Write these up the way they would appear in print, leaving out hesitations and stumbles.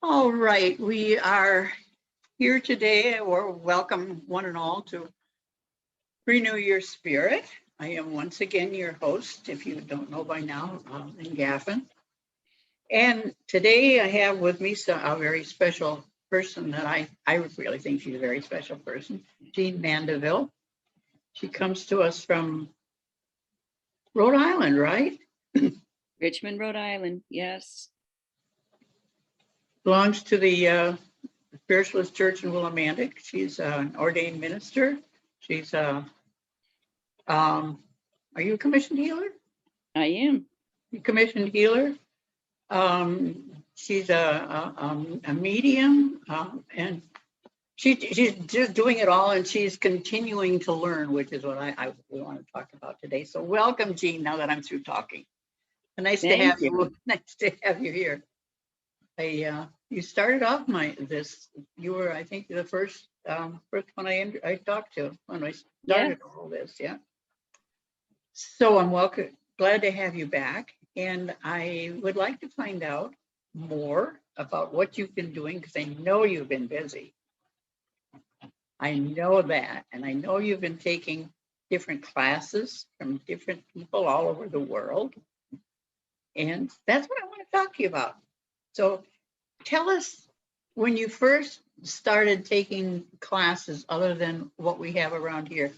All right, we are here today, or welcome one and all to Renew Your Spirit. I am once again your host, if you don't know by now, in Gaffin. And today I have with me a very special person that I really think she's a very special person, Jean Mandeville. She comes to us from Rhode Island, right? Richmond, Rhode Island. Yes. Belongs to the Spiritualist Church in Willimantic. She's an ordained minister. She's are you a commissioned healer? I am. Commissioned healer. She's a medium, and she's just doing it all, and she's continuing to learn, which is what I want to talk about today. So welcome, Jean. Now that I'm through talking, nice to have you. Nice to have you here. You started off you were, I think, the first one I talked to when I started all this. Yeah. So I'm glad to have you back. And I would like to find out more about what you've been doing, because I know you've been busy. I know that. And I know you've been taking different classes from different people all over the world. And that's what I want to talk to you about. So tell us, when you first started taking classes other than what we have around here,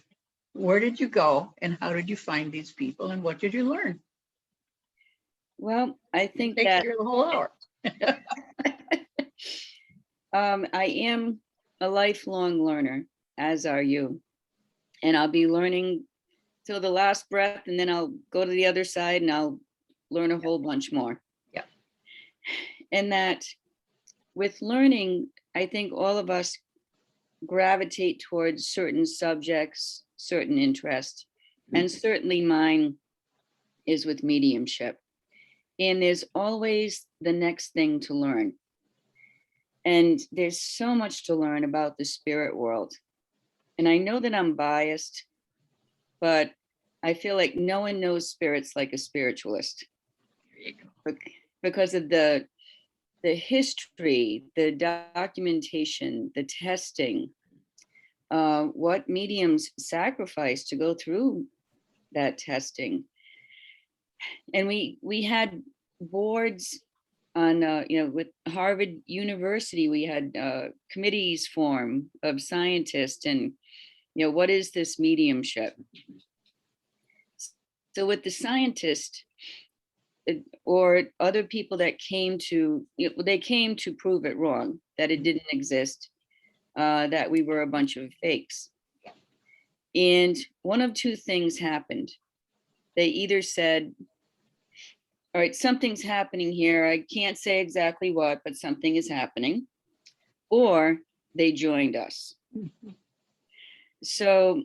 where did you go and how did you find these people and what did you learn? Well, I think that the whole hour. I am a lifelong learner, as are you. And I'll be learning till the last breath, and then I'll go to the other side and I'll learn a whole bunch more. Yeah. And that with learning, I think all of us gravitate towards certain subjects, certain interests, and certainly mine is with mediumship. And there's always the next thing to learn. And there's so much to learn about the spirit world. And I know that I'm biased, but I feel like no one knows spirits like a spiritualist. There you go. Because of the history, the documentation, the testing, what mediums sacrifice to go through that testing. And we had boards on, with Harvard University, we had committees form of scientists and, what is this mediumship? So with the scientists or other people that came to, they came to prove it wrong, that it didn't exist, that we were a bunch of fakes. And one of two things happened. They either said, all right, something's happening here. I can't say exactly what, but something is happening. Or they joined us. So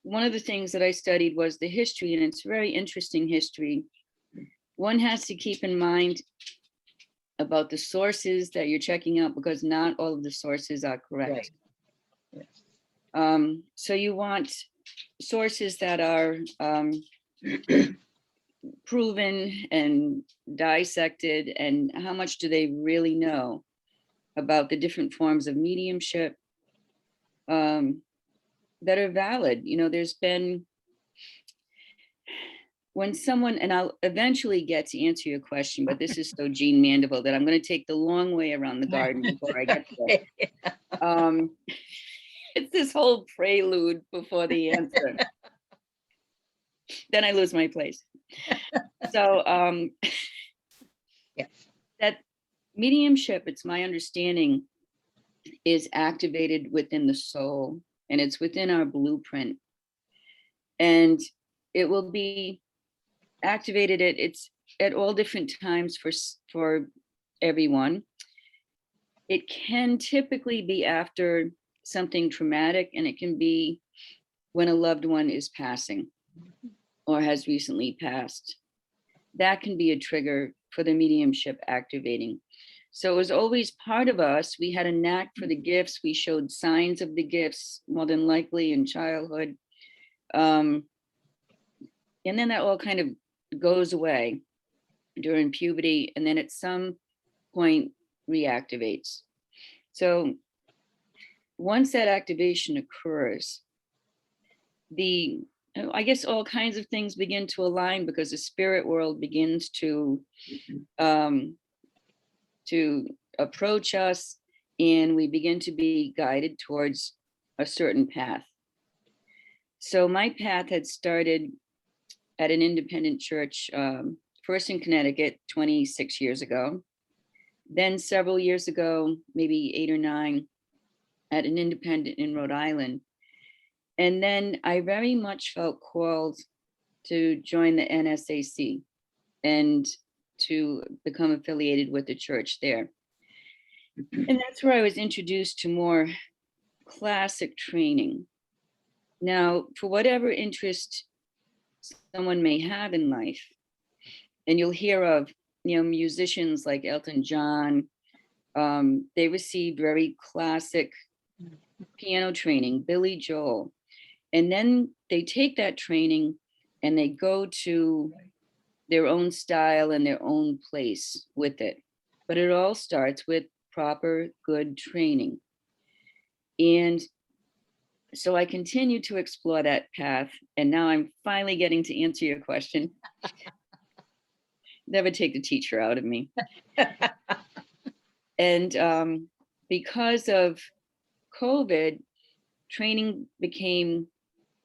one of the things that I studied was the history, and it's very interesting history. One has to keep in mind about the sources that you're checking out, because not all of the sources are correct. Right. Yes. So you want sources that are proven and dissected, and how much do they really know about the different forms of mediumship that are valid. There's been, when someone, and I'll eventually get to answer your question, but this is so Jean Mandeville that I'm going to take the long way around the garden before I get there. It's this whole prelude before the answer. Then I lose my place. So yes. That mediumship, it's my understanding, is activated within the soul, and it's within our blueprint. And it will be activated at all different times for everyone. It can typically be after something traumatic, and it can be when a loved one is passing or has recently passed. That can be a trigger for the mediumship activating. So it was always part of us. We had a knack for the gifts. We showed signs of the gifts, more than likely in childhood. And then that all kind of goes away during puberty. And then at some point, reactivates. So once that activation occurs, I guess all kinds of things begin to align, because the spirit world begins to approach us, and we begin to be guided towards a certain path. So my path had started at an independent church, first in Connecticut 26 years ago. Then several years ago, maybe 8 or 9, at an independent in Rhode Island. And then I very much felt called to join the NSAC and to become affiliated with the church there. And that's where I was introduced to more classic training. Now, for whatever interest someone may have in life, and you'll hear of, musicians like Elton John, they received very classic piano training, Billy Joel. And then they take that training and they go to their own style and their own place with it. But it all starts with proper, good training. And so I continue to explore that path. And now I'm finally getting to answer your question. Never take the teacher out of me. And because of COVID, training became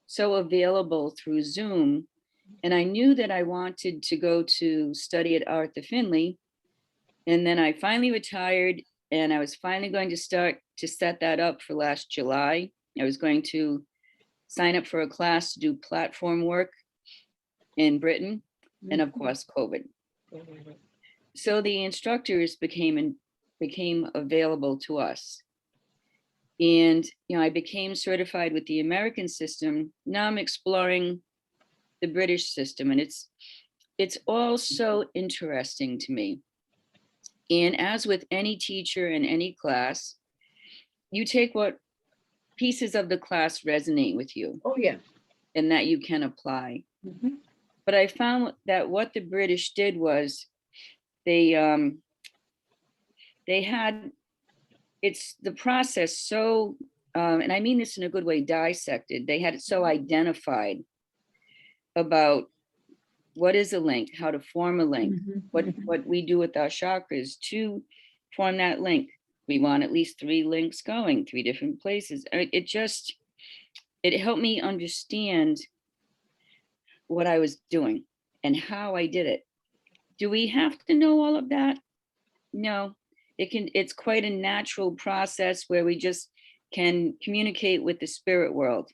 so available through Zoom. And I knew that I wanted to go to study at Arthur Finley. And then I finally retired, and I was finally going to start to set that up for last July. I was going to sign up for a class to do platform work in Britain, and of course, COVID. So the instructors became available to us. And, I became certified with the American system. Now I'm exploring the British system, and it's all so interesting to me. And as with any teacher in any class, you take what pieces of the class resonate with you. Oh, yeah. And that you can apply. Mm-hmm. But I found that what the British did was they had, it's the process so, and I mean this in a good way, dissected. They had it so identified about what is a link, how to form a link, what we do with our chakras to form that link. We want at least 3 links going, 3 different places. It helped me understand what I was doing and how I did it. Do we have to know all of that? No, it's quite a natural process where we just can communicate with the spirit world.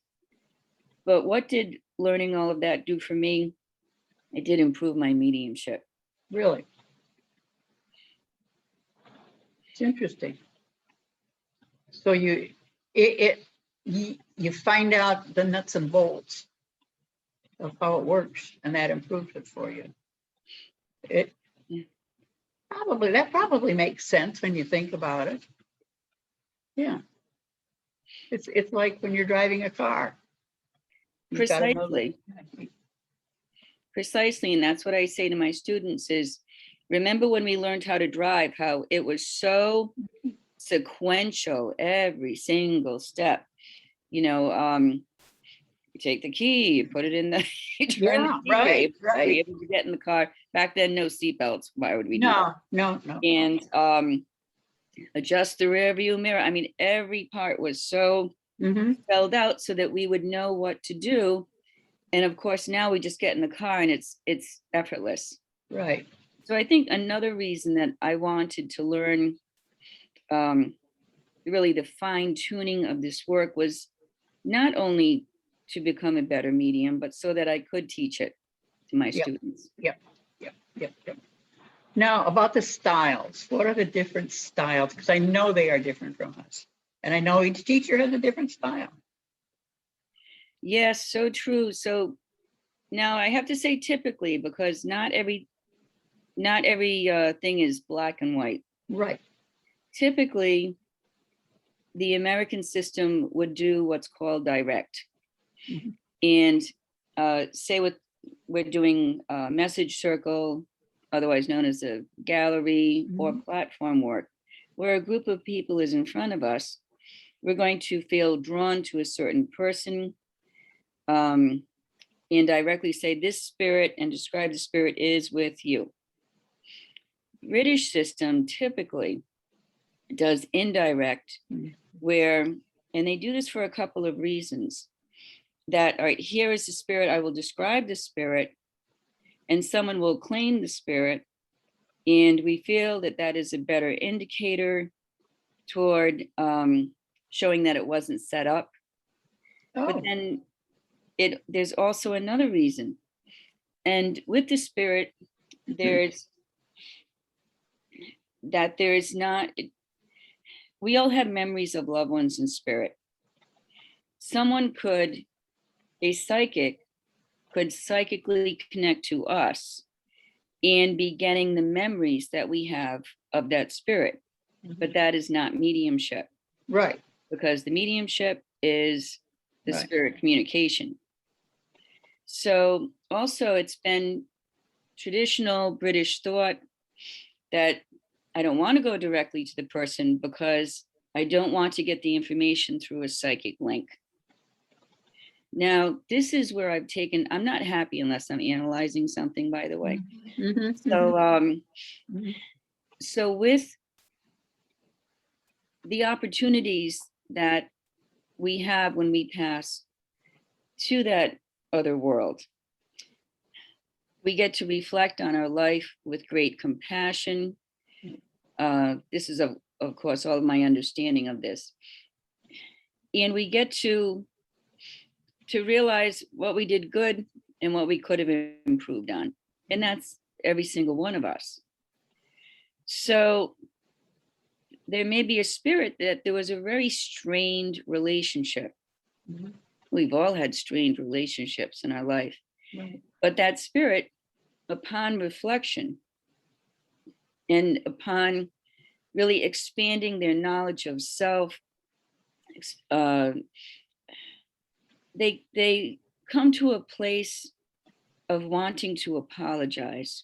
But what did learning all of that do for me? It did improve my mediumship. Really? It's interesting. So you find out the nuts and bolts of how it works, and that improves it for you. That probably makes sense when you think about it. Yeah. It's like when you're driving a car. Precisely. Precisely. And that's what I say to my students is, remember when we learned how to drive, how it was so sequential, every single step. You take the key, you put it in the, you turn the key, right. You're able to get in the car. Back then, no seatbelts. Why would we do that? No. And adjust the rear view mirror. I mean, every part was so spelled out so that we would know what to do. And of course, now we just get in the car and it's effortless. Right. So I think another reason that I wanted to learn really the fine tuning of this work was not only to become a better medium, but so that I could teach it to my students. Yep. Now, about the styles, what are the different styles? Because I know they are different from us. And I know each teacher has a different style. Yes, so true. So now I have to say typically, because not every thing is black and white. Right. Typically, the American system would do what's called direct. And say what we're doing, message circle, otherwise known as a gallery or platform work. where a group of people is in front of us, we're going to feel drawn to a certain person, and directly say this spirit and describe the spirit is with you. British system typically does indirect, where, and they do this for a couple of reasons, that, all right, here is the spirit, I will describe the spirit, and someone will claim the spirit, and we feel that that is a better indicator toward showing that it wasn't set up. But Oh, then there's also another reason. And with the spirit, there's not, we all have memories of loved ones in spirit. A psychic could psychically connect to us and be getting the memories that we have of that spirit. But that is not mediumship, right. because the mediumship is the Right. spirit communication. So also it's been traditional British thought that I don't want to go directly to the person because I don't want to get the information through a psychic link. Now, this is where I'm not happy unless I'm analyzing something, by the way. So with the opportunities that we have when we pass to that other world, we get to reflect on our life with great compassion. This is, of course, all of my understanding of this. And we get to realize what we did good and what we could have improved on. And that's every single one of us. So there may be a spirit that there was a very strained relationship. We've all had strained relationships in our life. Right. But that spirit, upon reflection and upon really expanding their knowledge of self, they come to a place of wanting to apologize.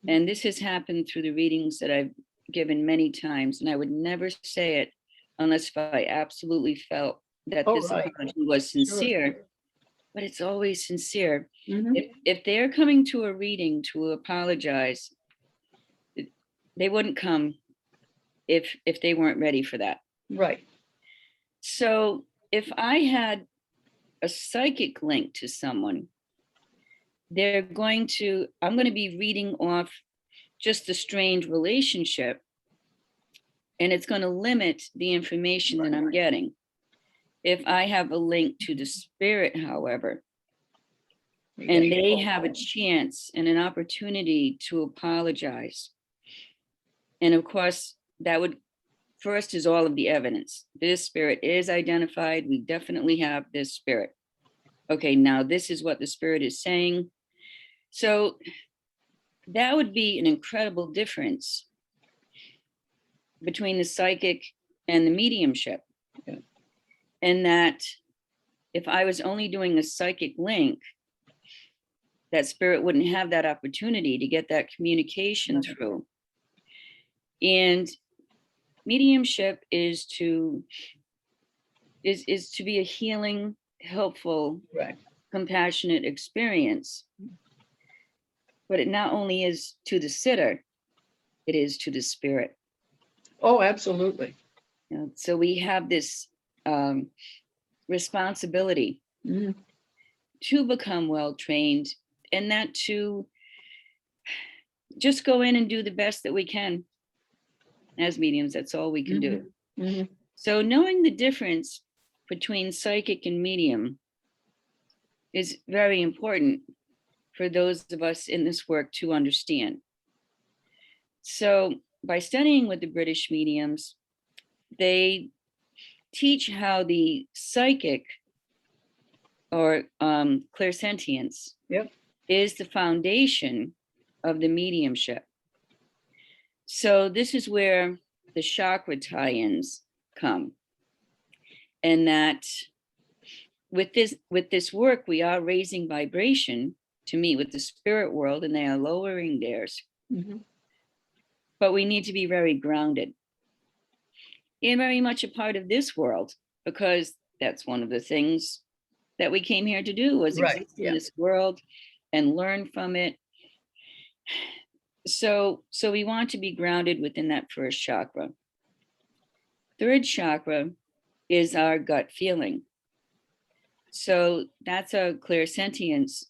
And this has happened through the readings that I've given many times, and I would never say it unless I absolutely felt that this apology was sincere. Sure. But it's always sincere. If they're coming to a reading to apologize, they wouldn't come if they weren't ready for that. Right. So if I had a psychic link to someone, I'm going to be reading off just the strained relationship, and it's going to limit the information that I'm getting. If I have a link to the spirit, however, and they have a chance and an opportunity to apologize, and of course, that would first is all of the evidence. This spirit is identified. We definitely have this spirit. Okay, now this is what the spirit is saying. So that would be an incredible difference between the psychic and the mediumship. Yeah. And that if I was only doing a psychic link, that spirit wouldn't have that opportunity to get that communication through. And mediumship is to be a healing, helpful, compassionate experience. But it not only is to the sitter, it is to the spirit. Oh, absolutely. So we have this responsibility to become well-trained, and that to just go in and do the best that we can as mediums. That's all we can do. So knowing the difference between psychic and medium is very important for those of us in this work to understand. So by studying with the British mediums, they teach how the psychic or clairsentience is the foundation of the mediumship. So this is where the chakra tie-ins come. And that with this work, we are raising vibration to meet with the spirit world, and they are lowering theirs. But we need to be very grounded. and very much a part of this world, because that's one of the things that we came here to do, was Right, exist in yeah. this world and learn from it. So we want to be grounded within that first chakra. Third chakra is our gut feeling. So that's a clairsentience,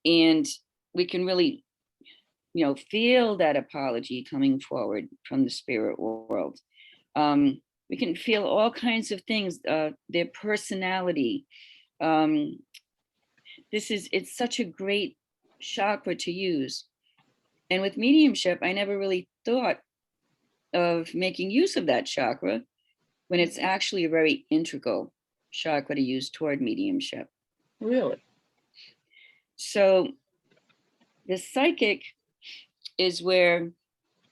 and we can really, feel that apology coming forward from the spirit world. We can feel all kinds of things, their personality. It's such a great chakra to use. And with mediumship, I never really thought of making use of that chakra, when it's actually a very integral chakra to use toward mediumship. Really? So the psychic is where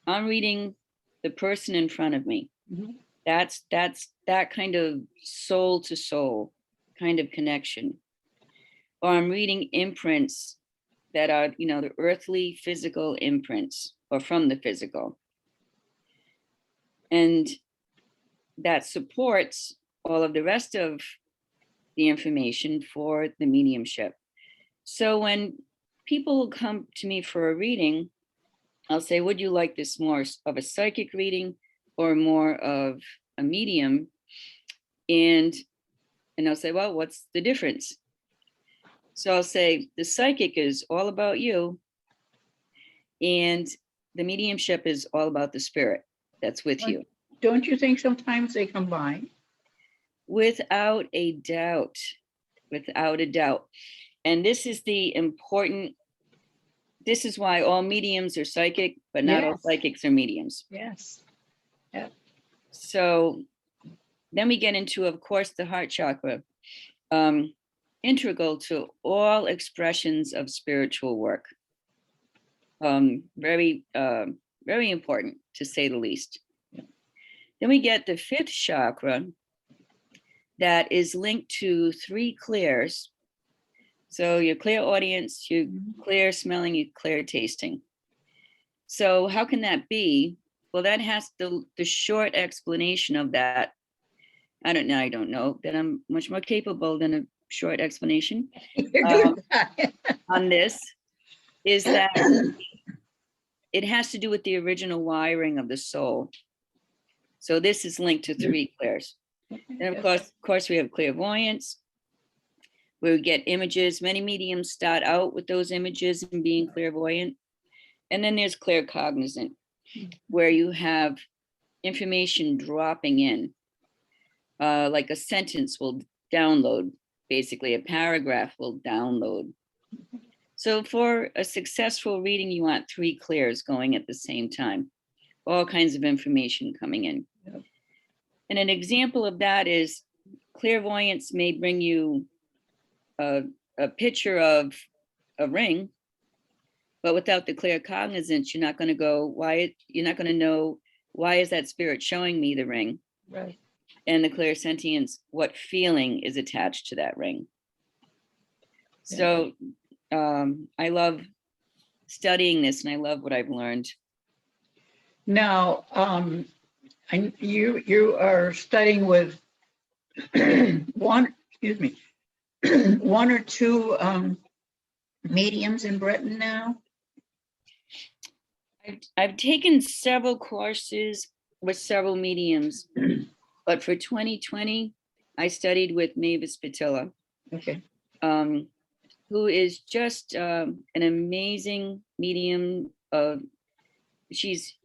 I'm reading the person in front of me. Mhm. That's that kind of soul to soul kind of connection. Or I'm reading imprints that are, the earthly physical imprints, or from the physical. And that supports all of the rest of the information for the mediumship. So when people come to me for a reading, I'll say, would you like this more of a psychic reading or more of a medium? And I'll say, well, what's the difference? So I'll say, the psychic is all about you, and the mediumship is all about the spirit that's with you. Don't you think sometimes they combine? Without a doubt, without a doubt. And this is why all mediums are psychic, but not all Yes. psychics are mediums. Yes. Yeah. So then we get into, of course, the heart chakra, integral to all expressions of spiritual work. Very important, to say the least. Yeah. Then we get the fifth chakra, that is linked to 3 clairs. So your clairaudience, your clear smelling, your clear tasting. So how can that be? Well, that has the short explanation of that. I don't know that I'm much more capable than a short explanation You're doing that. on this, is that it has to do with the original wiring of the soul. So this is linked to 3 clairs. And of course, we have clairvoyance, where we get images. Many mediums start out with those images and being clairvoyant. And then there's claircognizant, where you have information dropping in, like a sentence will download, basically a paragraph will download. So for a successful reading, you want 3 clairs going at the same time, all kinds of information coming in. Yep. And an example of that is clairvoyance may bring you a picture of a ring, but without the claircognizance, you're not going to go, you're not going to know, why is that spirit showing me the ring? Right. And the clairsentience, what feeling is attached to that ring? Yeah. So I love studying this, and I love what I've learned. Now, you are studying with one or two mediums in Britain now? I've taken several courses with several mediums, but for 2020, I studied with Mavis Patilla, Okay. who is just an amazing medium. She's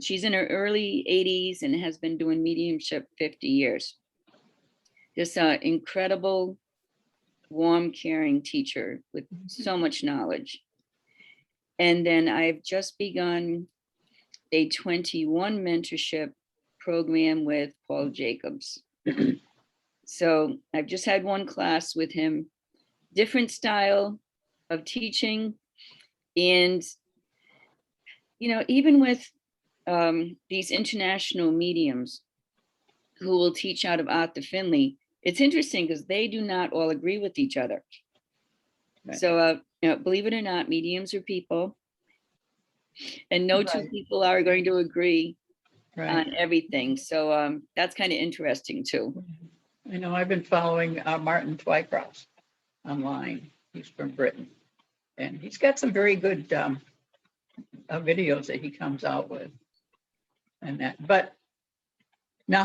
in her early 80s and has been doing mediumship 50 years. Just an incredible, warm, caring teacher with so much knowledge. And then I've just begun a 21 mentorship program with Paul Jacobs. So I've just had one class with him, different style of teaching. And, even with these international mediums who will teach out of Arthur Finley, it's interesting because they do not all agree with each other. Right. So, believe it or not, mediums are people, and no two people are going to agree right. on everything. So that's kind of interesting too. I know I've been following Martin Twycross online. He's from Britain, and he's got some very good videos that he comes out with, and that. But now,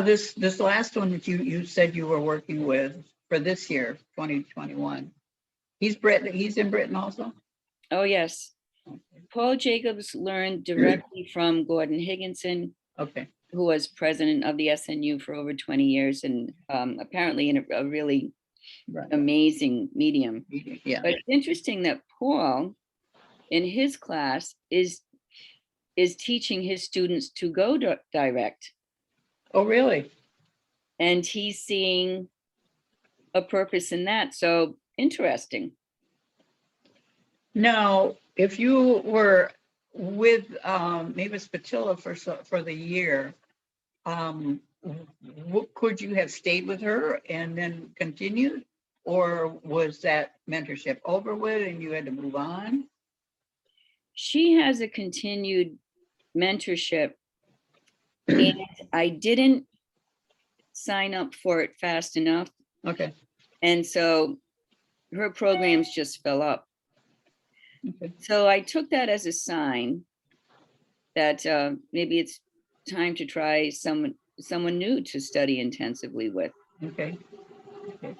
this last one that you said you were working with for this year, 2021? He's Britain. He's in Britain also. Oh, yes. Paul Jacobs learned directly from Gordon Higginson, Okay. who was president of the SNU for over 20 years and apparently in a really Right. amazing medium. Yeah. But it's interesting that Paul, in his class, is teaching his students to go direct. Oh, really? And he's seeing a purpose in that. So interesting. Now, if you were with Mavis Patilla for the year, could you have stayed with her and then continued, or was that mentorship over with and you had to move on? She has a continued mentorship, and I didn't sign up for it fast enough. Okay. And so her programs just fill up. Okay. So I took that as a sign that maybe it's time to try someone new to study intensively with. Okay. Okay.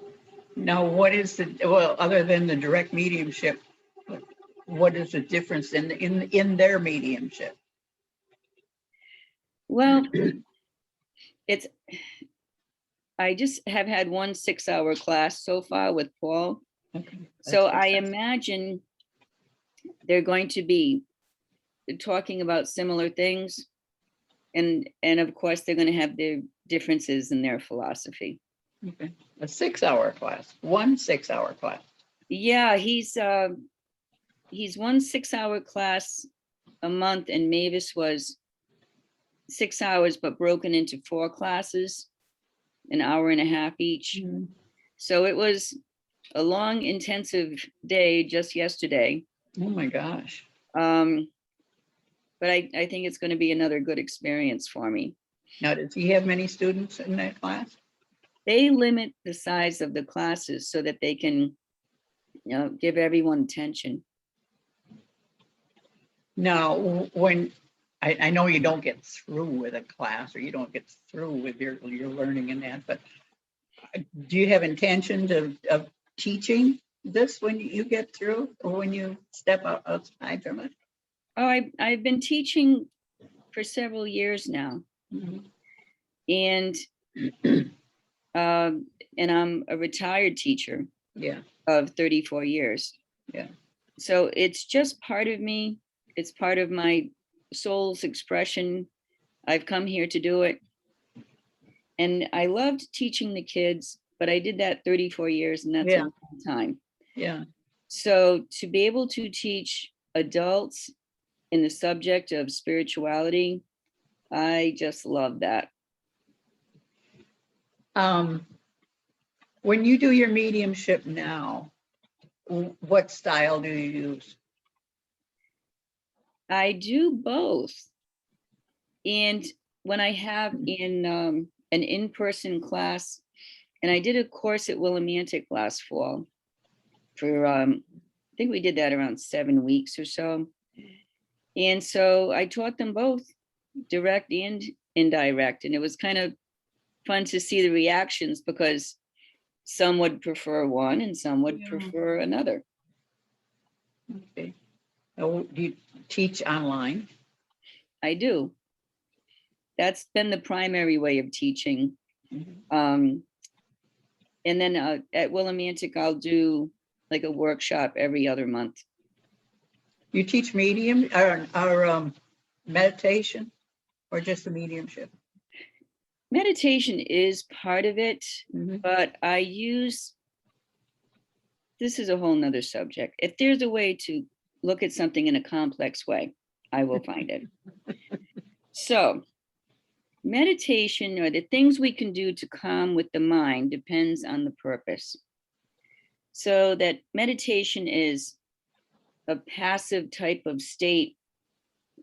Now, what is other than the direct mediumship, what is the difference in their mediumship? Well, I just have had one 6-hour class so far with Paul. Okay. So I imagine they're going to be talking about similar things. And of course, they're going to have their differences in their philosophy. Okay. A 6-hour class, 6-hour class. Yeah, he's 1 6-hour class a month, and Mavis was 6 hours, but broken into 4 classes, an hour and a half each. Mm-hmm. So it was a long, intensive day just yesterday. Oh my gosh. But I think it's going to be another good experience for me. Now, does he have many students in that class? They limit the size of the classes so that they can, give everyone attention. Now, when I know you don't get through with a class, or you don't get through with your learning in that, but do you have intentions of teaching this when you get through, or when you step outside from it? Oh, I've been teaching for several years now. Mm-hmm. And I'm a retired teacher. Yeah. Of 34 years. Yeah. So it's just part of me. It's part of my soul's expression. I've come here to do it. And I loved teaching the kids, but I did that 34 years, and that's a long time. Yeah. So to be able to teach adults in the subject of spirituality, I just love that. When you do your mediumship now, what style do you use? I do both. And when I have in an in-person class, and I did a course at Willimantic last fall for, I think we did that around 7 weeks or so. And so I taught them both, direct and indirect. And it was kind of fun to see the reactions, because some would prefer one and some would prefer another. Okay. Do you teach online? I do. That's been the primary way of teaching. Mm-hmm. And then at Willimantic, I'll do like a workshop every other month. You teach medium or meditation, or just the mediumship? Meditation is part of it, Mm-hmm. but this is a whole nother subject. If there's a way to look at something in a complex way, I will find it. So meditation, or the things we can do to calm with the mind, depends on the purpose. So that meditation is a passive type of state,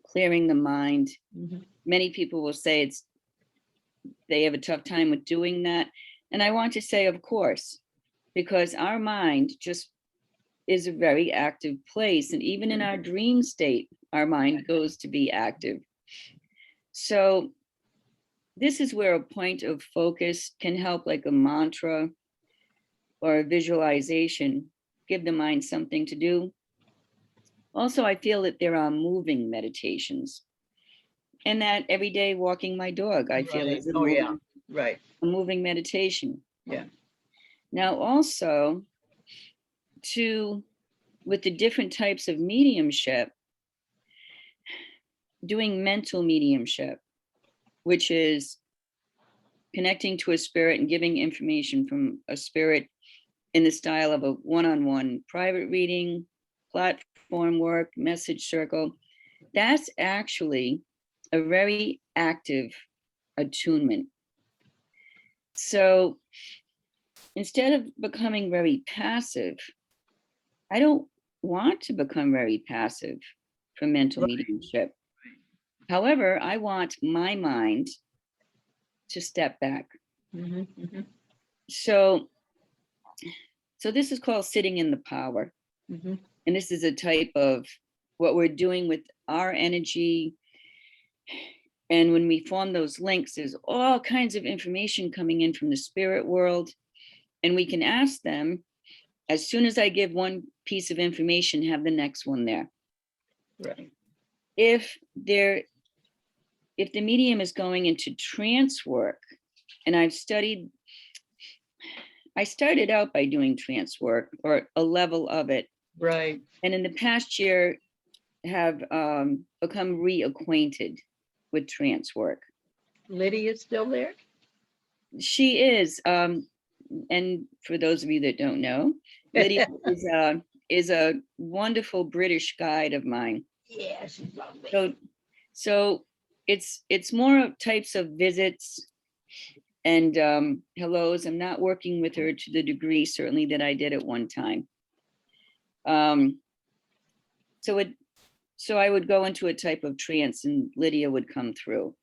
clearing the mind, many people will say they have a tough time with doing that. And I want to say, of course, because our mind just is a very active place. And even in our dream state, our mind goes to be active. So this is where a point of focus can help, like a mantra or a visualization, give the mind something to do. Also, I feel that there are moving meditations, and that every day walking my dog, I feel is Right. a moving meditation. Yeah. Now, also, with the different types of mediumship, doing mental mediumship, which is connecting to a spirit and giving information from a spirit in the style of a one-on-one private reading, platform work, message circle. That's actually a very active attunement. So instead of becoming very passive, I don't want to become very passive for mental mediumship. However, I want my mind to step back. So this is called sitting in the power. And this is a type of what we're doing with our energy. And when we form those links, there's all kinds of information coming in from the spirit world. And we can ask them, as soon as I give one piece of information, have the next one there. Right. If the medium is going into trance work, and I started out by doing trance work, or a level of it. Right. And in the past year have become reacquainted with trance work. Lydia's still there? She is. And for those of you that don't know, Lydia is a wonderful British guide of mine. Yeah, she's lovely. So it's more types of visits and hellos. I'm not working with her to the degree certainly that I did at one time. So I would go into a type of trance and Lydia would come through.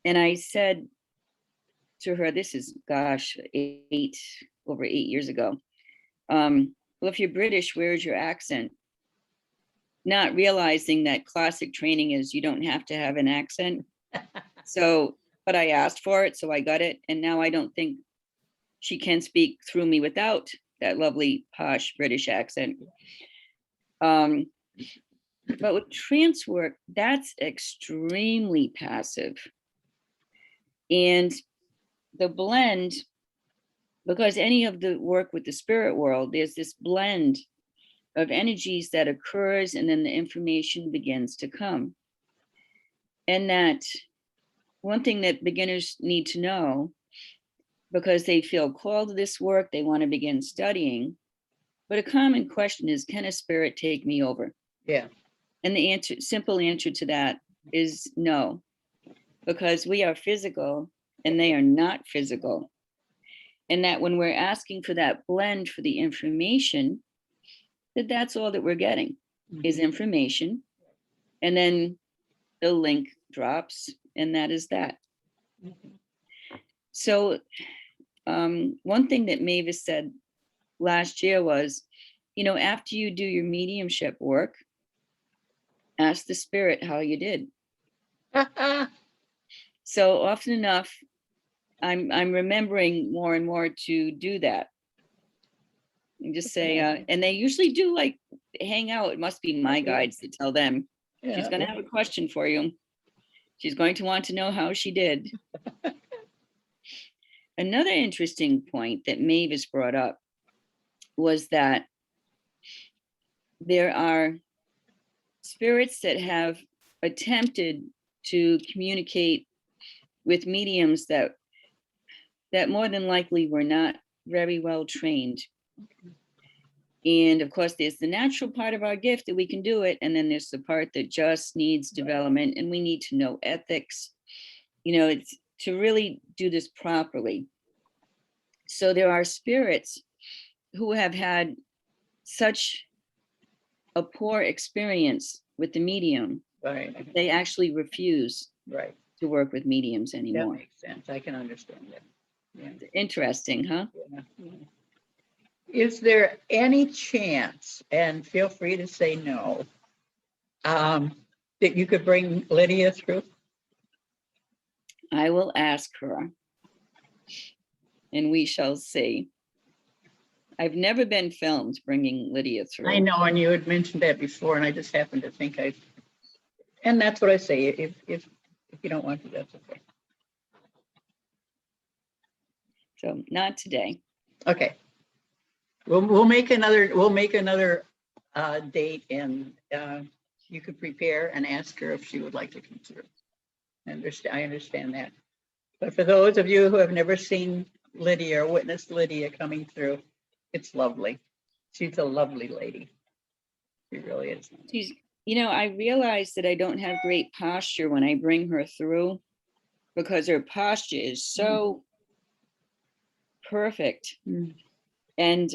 And I said to her, this is, gosh, over 8 years ago. Well, if you're British, where's your accent? Not realizing that classic training is you don't have to have an accent. But I asked for it, so I got it. And now I don't think she can speak through me without that lovely posh British accent. But with trance work, that's extremely passive. And the blend, because any of the work with the spirit world, there's this blend of energies that occurs, and then the information begins to come. And that one thing that beginners need to know, because they feel called to this work, they want to begin studying. But a common question is, can a spirit take me over? Yeah. And the simple answer to that is no, because we are physical and they are not physical. And that when we're asking for that blend for the information, that's all that we're getting is information. And then the link drops, and that is that. So one thing that Mavis said last year was, after you do your mediumship work, ask the spirit how you did. So often enough, I'm remembering more and more to do that. And just say, and they usually do like hang out. It must be my guides that tell them, she's going to have a question for you. She's going to want to know how she did. Another interesting point that Mavis brought up was that there are spirits that have attempted to communicate with mediums that more than likely were not very well trained. And of course, there's the natural part of our gift that we can do it. And then there's the part that just needs development, and we need to know ethics. It's to really do this properly. So there are spirits who have had such a poor experience with the medium Right, They actually refuse right. to work with mediums That anymore. makes sense. I can understand that. Yeah. Interesting, huh? Yeah. Is there any chance, and feel free to say no, that you could bring Lydia through? I will ask her and we shall see. I've never been filmed bringing Lydia through. I know, and you had mentioned that before, and I just happened to think and that's what I say. If you don't want to, that's okay. So not today. Okay. We'll make another date, and you could prepare and ask her if she would like to come through. I understand that. But for those of you who have never seen Lydia or witnessed Lydia coming through, it's lovely. She's a lovely lady. She really is. She's, I realize that I don't have great posture when I bring her through because her posture is so perfect. Mm. And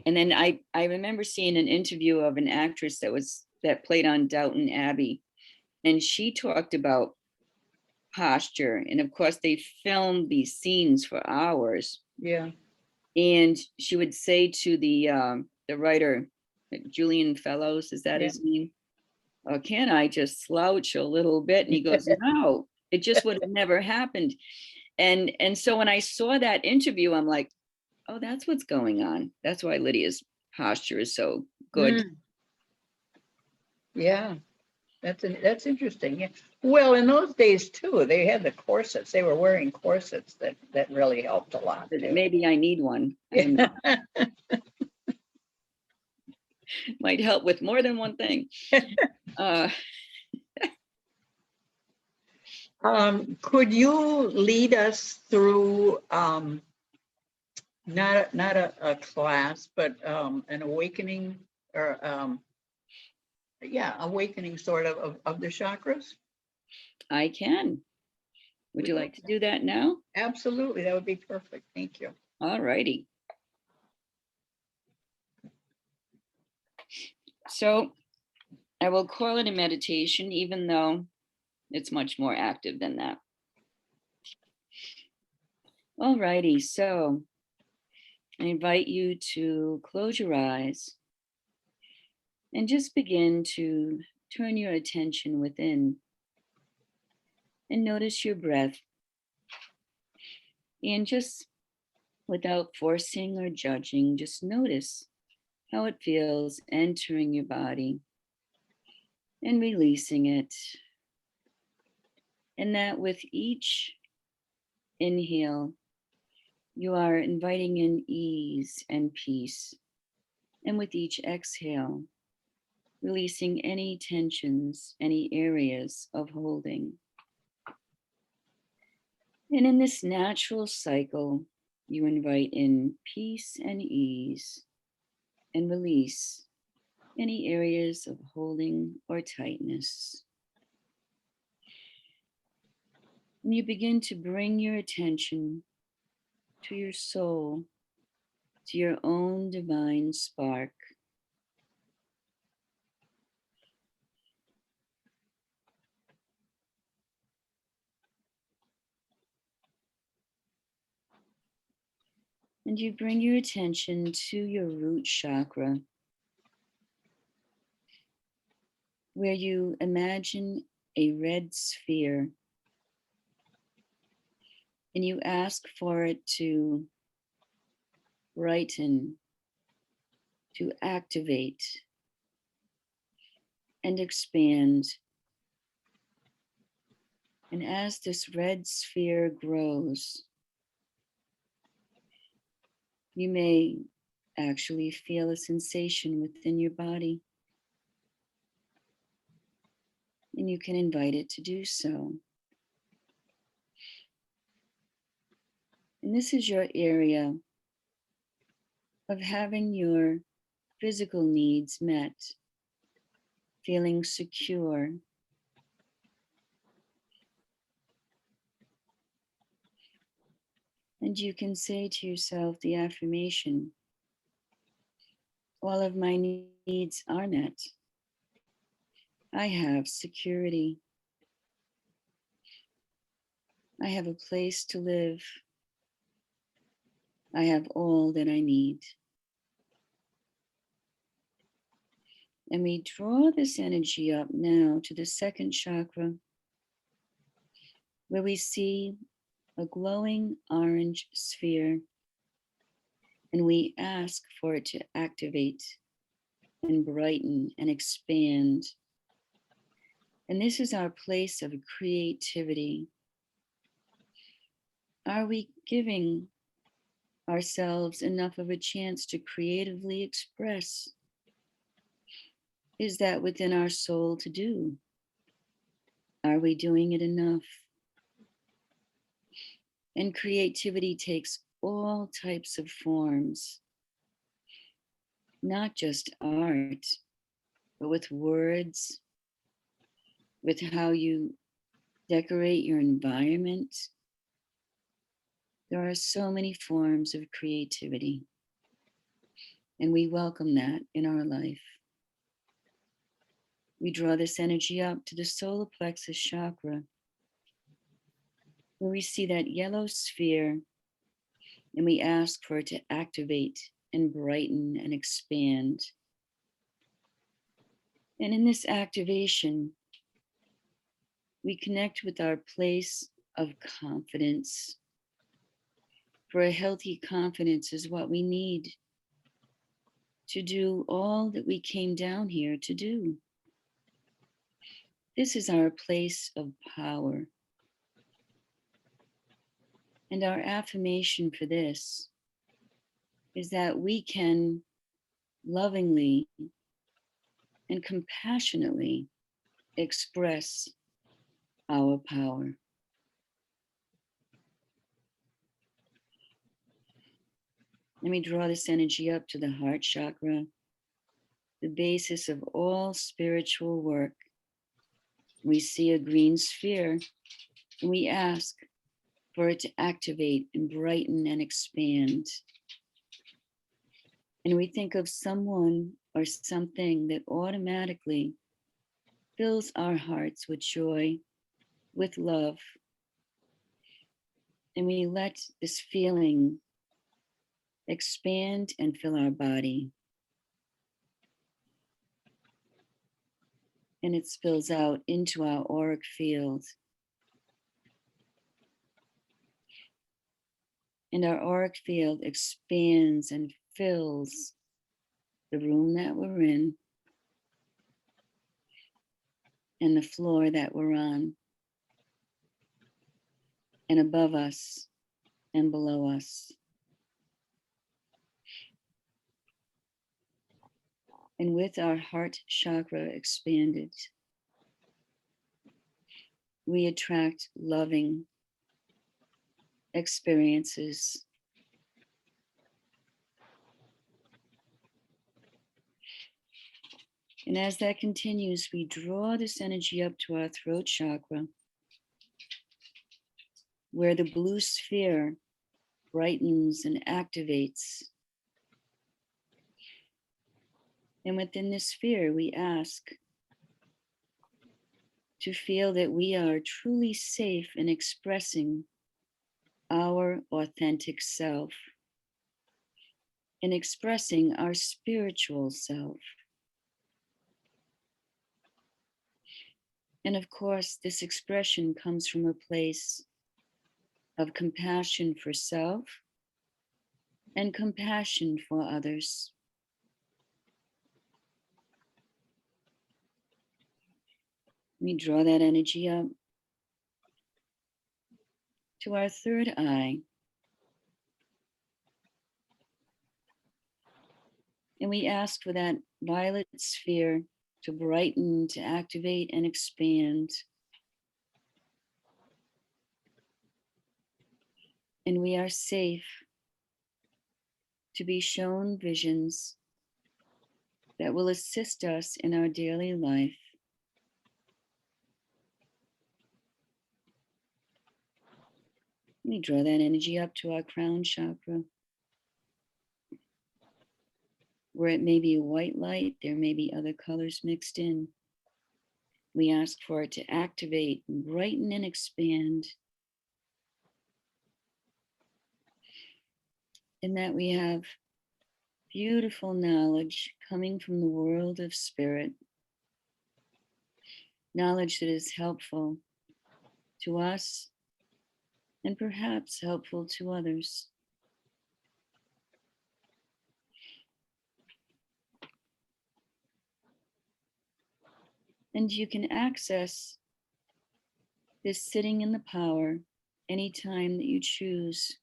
then I remember seeing an interview of an actress that played on Downton Abbey, and she talked about posture. And of course, they filmed these scenes for hours. Yeah. And she would say to the writer, Julian Fellows, is that his name? Can I just slouch a little bit? And he goes, no, it just would have never happened. And so when I saw that interview, I'm like, oh, that's what's going on. That's why Lydia's posture is so good. Mm. Yeah, that's interesting. Yeah. Well, in those days too, they had the corsets. They were wearing corsets that really helped a lot. Too. Maybe I need one. I don't know. Might help with more than one thing. Could you lead us through not a class, but an awakening or awakening sort of the chakras? I can. Would you like to do that now? Absolutely, that would be perfect. Thank you. All righty. So I will call it a meditation, even though it's much more active than that. All righty, so I invite you to close your eyes and just begin to turn your attention within and notice your breath. And just without forcing or judging, just notice how it feels entering your body and releasing it. And that with each inhale, you are inviting in ease and peace. And with each exhale, releasing any tensions, any areas of holding. And in this natural cycle, you invite in peace and ease and release any areas of holding or tightness. And you begin to bring your attention to your soul, to your own divine spark. And you bring your attention to your root chakra, where you imagine a red sphere and you ask for it to brighten, to activate, and expand. And as this red sphere grows, you may actually feel a sensation within your body. And you can invite it to do so. And this is your area of having your physical needs met, feeling secure. And you can say to yourself the affirmation, all of my needs are met. I have security. I have a place to live. I have all that I need. And we draw this energy up now to the second chakra, where we see a glowing orange sphere, and we ask for it to activate and brighten and expand. And this is our place of creativity. Are we giving ourselves enough of a chance to creatively express? Is that within our soul to do? Are we doing it enough? And creativity takes all types of forms, not just art, but with words, with how you decorate your environment. There are so many forms of creativity, and we welcome that in our life. We draw this energy up to the solar plexus chakra, where we see that yellow sphere, and we ask for it to activate and brighten and expand. And in this activation, we connect with our place of confidence. For a healthy confidence is what we need to do all that we came down here to do. This is our place of power. And our affirmation for this is that we can lovingly and compassionately express our power. Let me draw this energy up to the heart chakra, the basis of all spiritual work. We see a green sphere, and we ask for it to activate and brighten and expand. And we think of someone or something that automatically fills our hearts with joy, with love. And we let this feeling expand and fill our body. And it spills out into our auric field. And our auric field expands and fills the room that we're in and the floor that we're on, and above us and below us. And with our heart chakra expanded, we attract loving experiences. And as that continues, we draw this energy up to our throat chakra, where the blue sphere brightens and activates. And within this sphere, we ask to feel that we are truly safe in expressing our authentic self, in expressing our spiritual self. And of course, this expression comes from a place of compassion for self and compassion for others. We draw that energy up to our third eye. And we ask for that violet sphere to brighten, to activate and expand. And we are safe to be shown visions that will assist us in our daily life. We draw that energy up to our crown chakra, where it may be a white light, there may be other colors mixed in. we ask for it to activate, brighten, and expand. And that we have beautiful knowledge coming from the world of spirit, knowledge that is helpful to us and perhaps helpful to others. And you can access this sitting in the power anytime that you choose.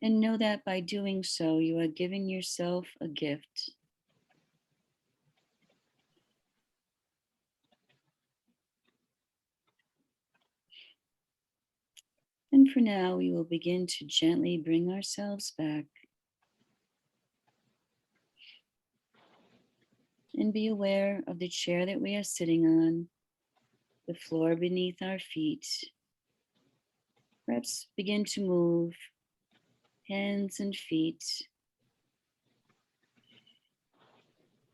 And know that by doing so, you are giving yourself a gift. And for now, we will begin to gently bring ourselves back and be aware of the chair that we are sitting on, the floor beneath our feet. Perhaps begin to move hands and feet.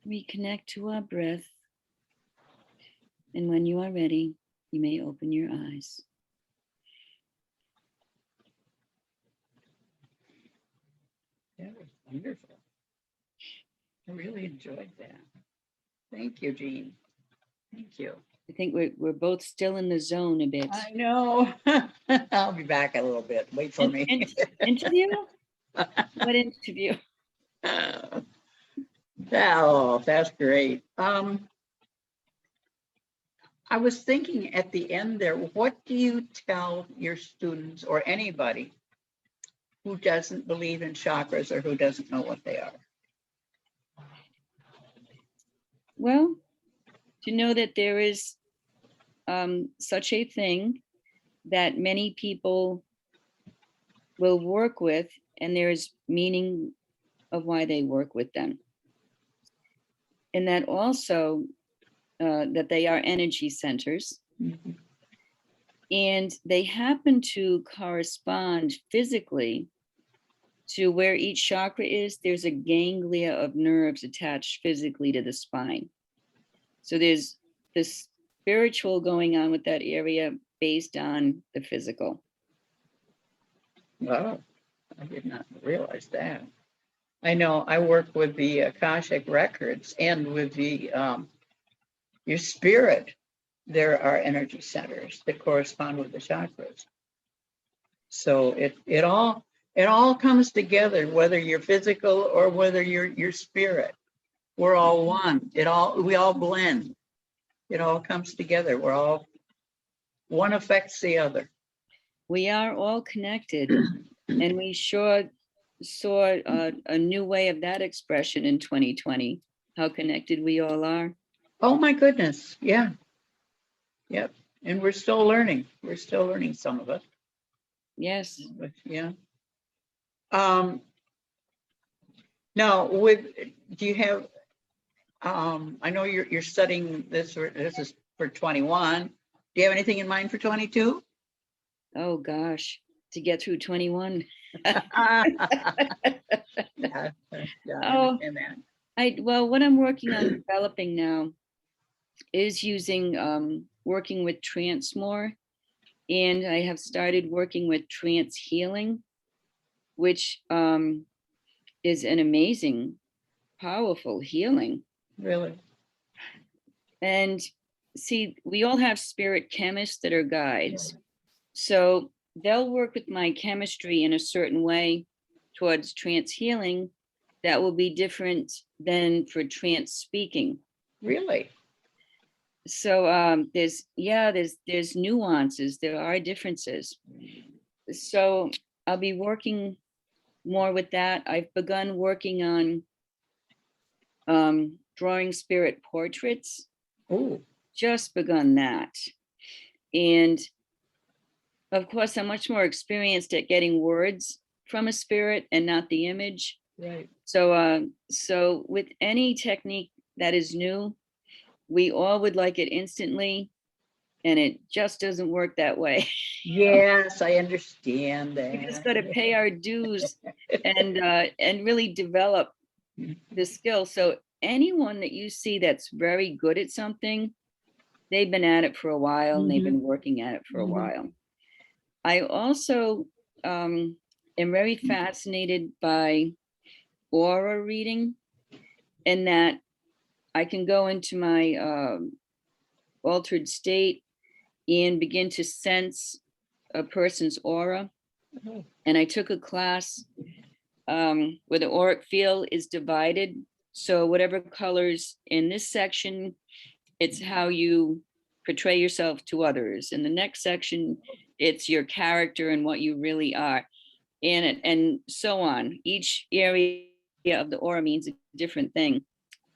Reconnect to our breath. And when you are ready, you may open your eyes. That was wonderful. I really enjoyed that. Thank you, Jean. Thank you. I think we're both still in the zone a bit. I know. I'll be back a little bit. Wait for me. Interview? What interview? Oh, that's great. I was thinking at the end there, what do you tell your students or anybody who doesn't believe in chakras or who doesn't know what they are? Well, to know that there is such a thing that many people will work with, and there is meaning of why they work with them. And that also that they are energy centers. Mm-hmm. And they happen to correspond physically to where each chakra is. There's a ganglia of nerves attached physically to the spine. So there's this spiritual going on with that area based on the physical. Wow, I did not realize that. I know I work with the Akashic records and with the your spirit. There are energy centers that correspond with the chakras. So it all comes together, whether you're physical or whether you're spirit. We're all one. We all blend. It all comes together. We're all, one affects the other. We are all connected, and we sure saw a new way of that expression in 2020, how connected we all are. Oh my goodness. Yeah. Yep. And we're still learning. We're still learning, some of us. Yes. But, yeah. Now, do you have, I know you're studying this is for 21. Do you have anything in mind for 22? Oh gosh, to get through 21. Yeah, Oh, and that. Well, what I'm working on developing now is using working with trance more, and I have started working with trance healing, which is an amazing, powerful healing. Really? And see, we all have spirit chemists that are guides. So they'll work with my chemistry in a certain way towards trance healing that will be different than for trance speaking. Really? So there's nuances, there are differences. So I'll be working more with that. I've begun working on drawing spirit portraits. Oh, Just begun that. And of course, I'm much more experienced at getting words from a spirit and not the image. right. So with any technique that is new, we all would like it instantly, and it just doesn't work that way. Yes, I understand that. We just got to pay our dues and really develop the skill. So anyone that you see that's very good at something, they've been at it for a while and they've Mhm. been working at it for a Mhm. while. I also am very fascinated by aura reading, in that I can go into my altered state and begin to sense a person's aura. Oh, And I took a class where the auric field is divided. So whatever colors in this section, it's how you portray yourself to others. In the next section, it's your character and what you really are. And so on. Each area of the aura means a different thing.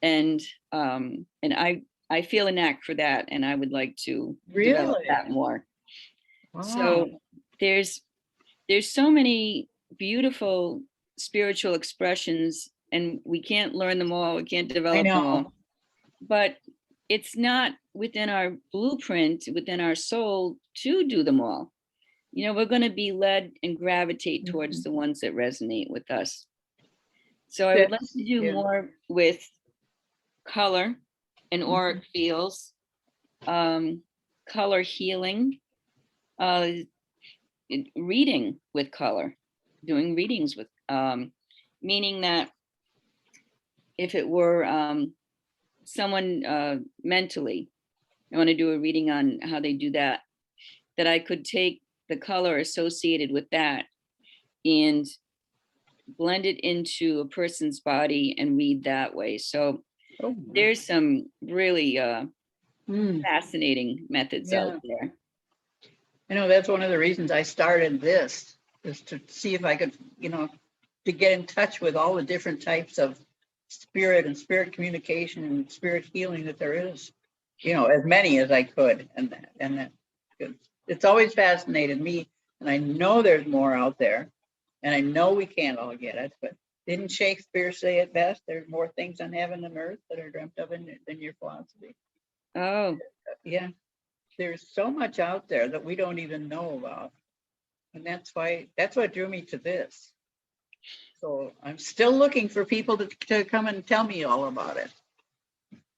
And I feel a knack for that, and I would like to develop really? that more. Wow. So there's there's so many beautiful spiritual expressions, and we can't learn them all, we can't I develop them know. all, but it's not within our blueprint, within our soul, to do them all. We're going to be led and gravitate towards Mhm. the ones that resonate with us. So I would like That's, to do yeah. more with color and Mhm. auric fields, um, color healing, uh, reading with color, doing readings with, meaning that if it were someone mentally, I want to do a reading on how they do that, that I could take the color associated with that and blend it into a person's body and read that way. So Oh, my. there's some really Mm, fascinating methods out yeah. there. That's one of the reasons I started this, is to see if I could, to get in touch with all the different types of spirit and spirit communication and spirit healing that there is, as many as I could. And that it's always fascinated me. And I know there's more out there, and I know we can't all get it, but didn't Shakespeare say it best? There's more things on heaven and earth that are dreamt of than your philosophy. Oh, Yeah, there's so much out there that we don't even know about. And that's what drew me to this. So I'm still looking for people to come and tell me all about it.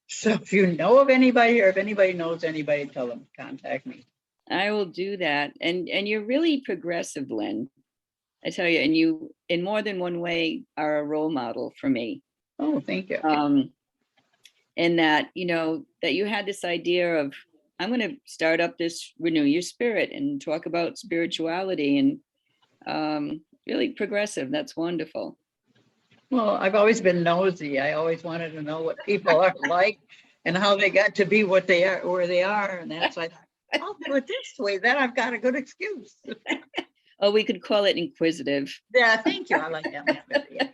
So if you know of anybody, or if anybody knows anybody, tell them, contact me. I will do that. And you're really progressive, Lynn. I tell you, and you, in more than one way, are a role model for me. Oh, thank you. Um, and that, that you had this idea of, I'm going to start up this Renew Your Spirit and talk about spirituality, and really progressive. That's wonderful. Well, I've always been nosy. I always wanted to know what people are like and how they got to be what they are, where they are. And that's why I thought, I'll do it this way. Then I've got a good excuse. Oh, we could call it inquisitive. Yeah, thank you. I like that much better. Yeah.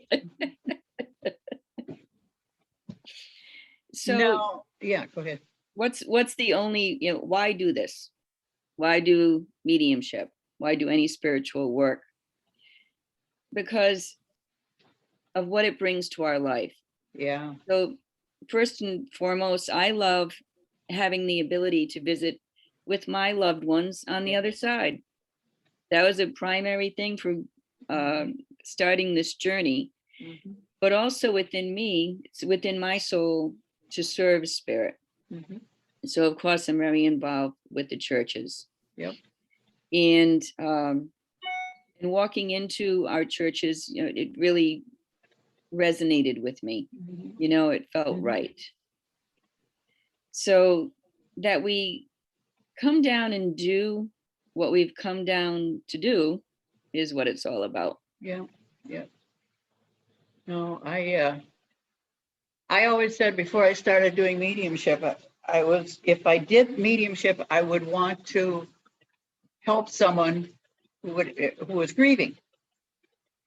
So No, yeah, go ahead. what's the only, why do this? Why do mediumship? Why do any spiritual work? Because of what it brings to our life. Yeah. So first and foremost, I love having the ability to visit with my loved ones on the Yeah. other side. That was a primary thing for starting this journey, Mhm. but also within me, it's within my soul to serve spirit. Mhm. So of course I'm very involved with the churches, Yep. and walking into our churches, it really resonated with me. Mhm. It felt Mhm. right. So that we come down and do what we've come down to do is what it's all about. Yeah. Yeah. No, I always said before I started doing mediumship, if I did mediumship, I would want to help someone who was grieving,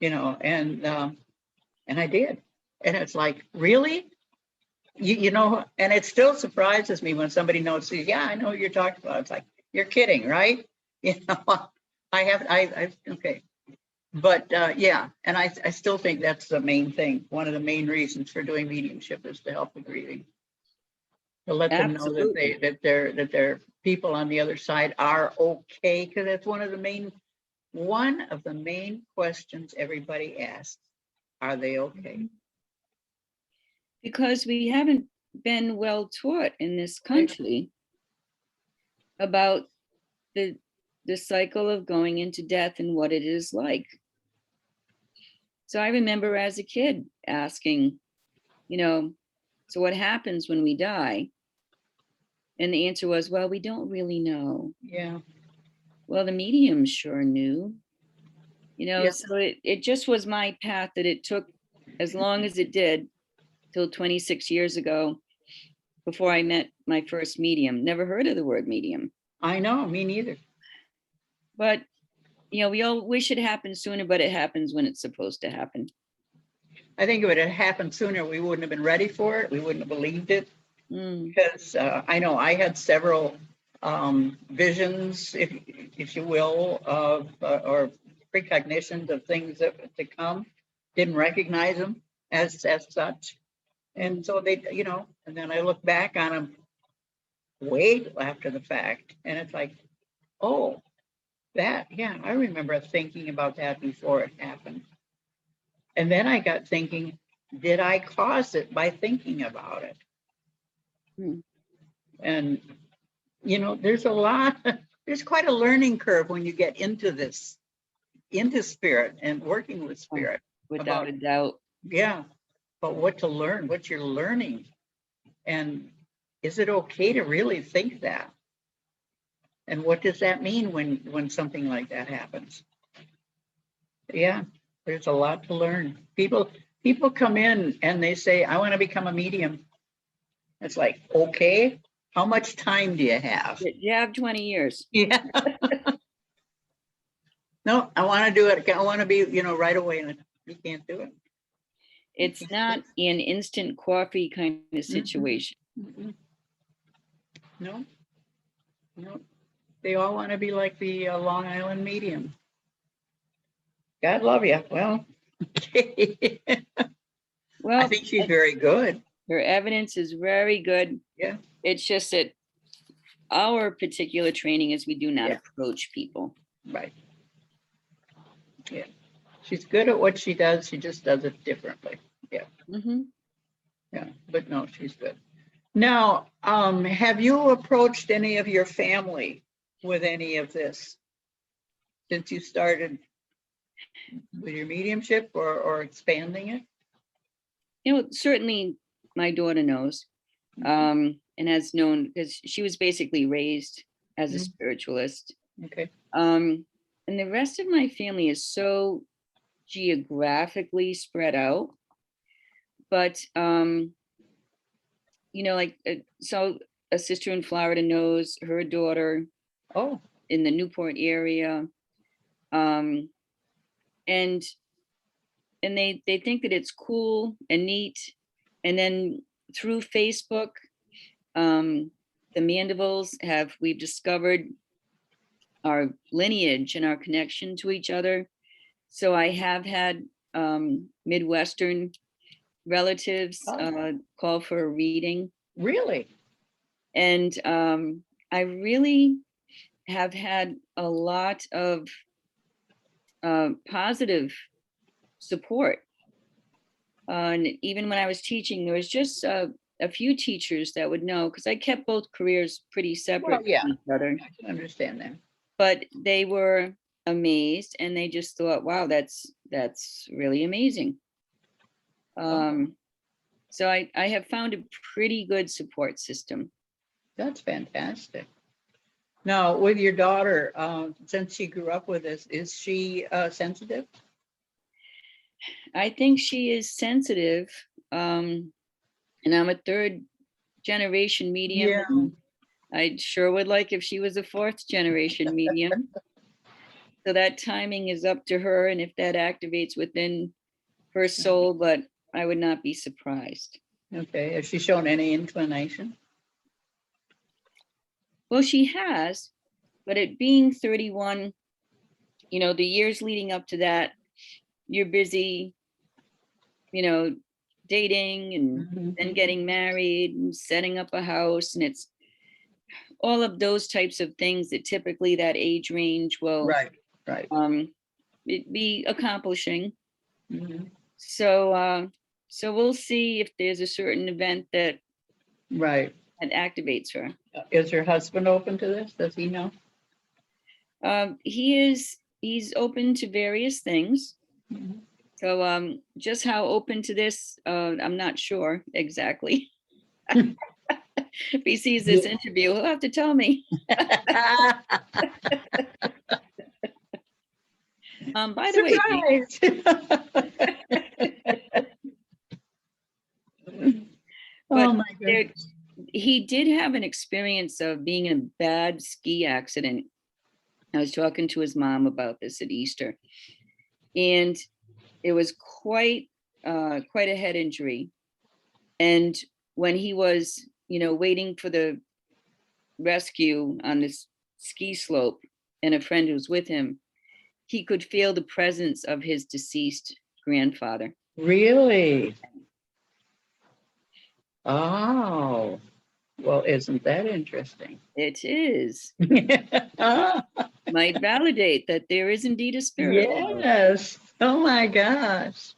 and I did. And it's like, really? And it still surprises me when somebody notices, yeah, I know what you're talking about. It's like, you're kidding, right? You know, okay. But yeah, and I still think that's the main thing. One of the main reasons for doing mediumship is to help the grieving, to let them know that Absolutely. their people on the other side are okay, because that's one of the main questions everybody asks. Are they okay? Because we haven't been well taught in this Right. country about the cycle of going into death and what it is like. So I remember as a kid asking, so what happens when we die? And the answer was, well, we don't really know. Yeah. Well, the mediums sure knew, Yeah. so it just was my path that it took as long as it did till 26 years ago before I met my first medium. Never heard of the word medium. I know, me neither. But, we all wish it happened sooner, but it happens when it's supposed to happen. I think if it had happened sooner, we wouldn't have been ready for it. We wouldn't have believed it. Because I know I had several visions, if you will, of or precognitions of things that to come. Didn't recognize them as such, and so they, and then I look back on them way after the fact, and it's like, oh, I remember thinking about that before it happened, and then I got thinking, did I cause it by thinking about it? And there's there's quite a learning curve when you get into spirit and working with spirit. Without a doubt. Yeah, but what to learn, what you're learning, and is it okay to really think that? And what does that mean when something like that happens? Yeah, there's a lot to learn. People come in and they say, I want to become a medium. It's like, okay, how much time do you have? You have 20 years. Yeah. No, I want to do it. I want to be, right away. And you can't do it. It's not an instant coffee kind of situation. Mm-hmm. No. They all want to be like the Long Island medium. God love you. Well, okay. Well, I think she's very good. Her evidence is very good. Yeah. It's just that our particular training is we do not approach people. Right. Yeah. She's good at what she does. She just does it differently. Yeah. Mm-hmm. Yeah. But no, she's good. Now, have you approached any of your family with any of this since you started with your mediumship or expanding it? Certainly my daughter knows, and has known because she was basically raised as a spiritualist. Okay. And the rest of my family is so geographically spread out, but so a sister in Florida knows her daughter. Oh, in the Newport area, and they think that it's cool and neat. And then through Facebook, the Mandevilles we've discovered our lineage and our connection to each other. So I have had Midwestern relatives call for a reading. Really? And I really have had a lot of positive support. And even when I was teaching, there was just a few teachers that would know, because I kept both careers pretty separate from each other. I can understand that. But they were amazed, and they just thought, wow, that's really amazing. So I have found a pretty good support system. That's fantastic. Now, with your daughter, since she grew up with this, is she sensitive? I think she is sensitive. And I'm a third generation medium. Yeah. I sure would like if she was a fourth generation medium. So that timing is up to her, and if that activates within her soul, but I would not be surprised. Okay. Has she shown any inclination? Well, she has, but at being 31, the years leading up to that, you're busy, dating and then getting married and setting up a house. And it's all of those types of things that typically that age range will be accomplishing. So we'll see if there's a certain event that that activates her. Is your husband open to this? Does he know? He's open to various things. Mhm. So just how open to this, I'm not sure exactly. If he sees this interview, he'll have to tell me. By the way, Jean, Oh but my goodness. he did have an experience of being in a bad ski accident. I was talking to his mom about this at Easter, and it was quite a head injury. And when he was, waiting for the rescue on this ski slope, and a friend who was with him, he could feel the presence of his deceased grandfather. Really? Oh, well, isn't that interesting? It is. Ah, Might validate that there is indeed a spirit. yes. Oh my gosh.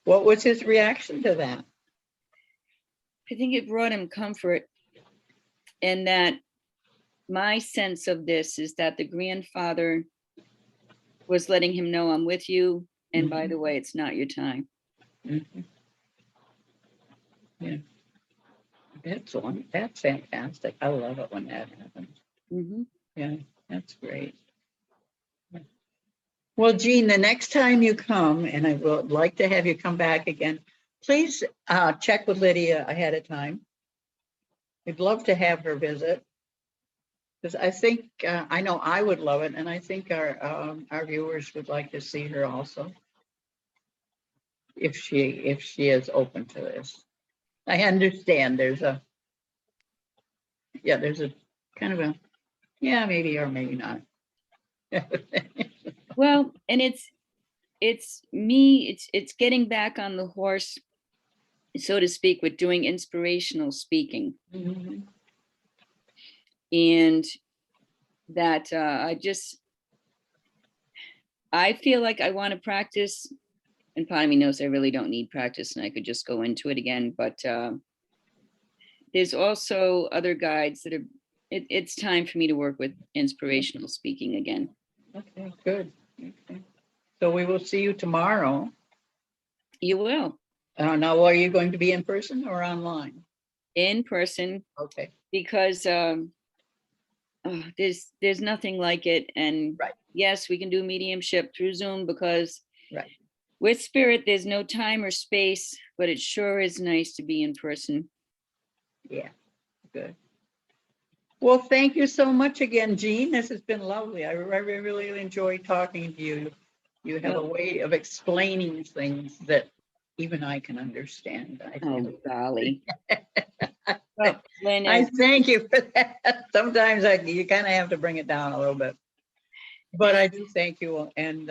What was his reaction to that? I think it brought him comfort, and that my sense of this is that the grandfather was letting him know, I'm with you, and by the way, it's not your time. Mhm. Yeah. That's fantastic. I love it when that happens. Mhm. Yeah, that's great. Well, Jean, the next time you come, and I would like to have you come back again, please check with Lydia ahead of time. We'd love to have her visit. Because I think, I know I would love it, and I think our viewers would like to see her also. If she is open to this. I understand there's a kind of a, yeah, maybe or maybe not. Well, and it's me, it's getting back on the horse, so to speak, with doing inspirational speaking. Mhm. And that I feel like I want to practice, and part of me knows I really don't need practice and I could just go into it again. But there's also other guides that are, it's time for me to work with inspirational speaking again. Okay, good. Okay. So we will see you tomorrow. You will. Now, are you going to be in person or online? In person. Okay. Because there's nothing like it. And right. Yes, we can do mediumship through Zoom because right. With spirit, there's no time or space, but it sure is nice to be in person. Yeah, good. Well, thank you so much again, Jean. This has been lovely. I really enjoyed talking to you. You have a way of explaining things that even I can understand. Oh, golly. Well, I thank you for that. Sometimes you kind of have to bring it down a little bit. But I do thank you. And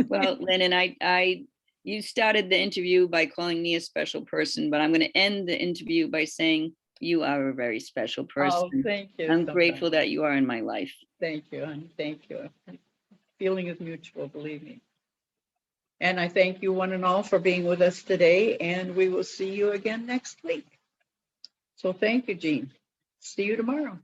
well, Lynn, and you started the interview by calling me a special person, but I'm going to end the interview by saying you are a very special person. Oh, thank you. I'm grateful that you are in my life. Thank you. And thank you. Feeling is mutual, believe me. And I thank you one and all for being with us today, and we will see you again next week. So thank you, Jean. See you tomorrow.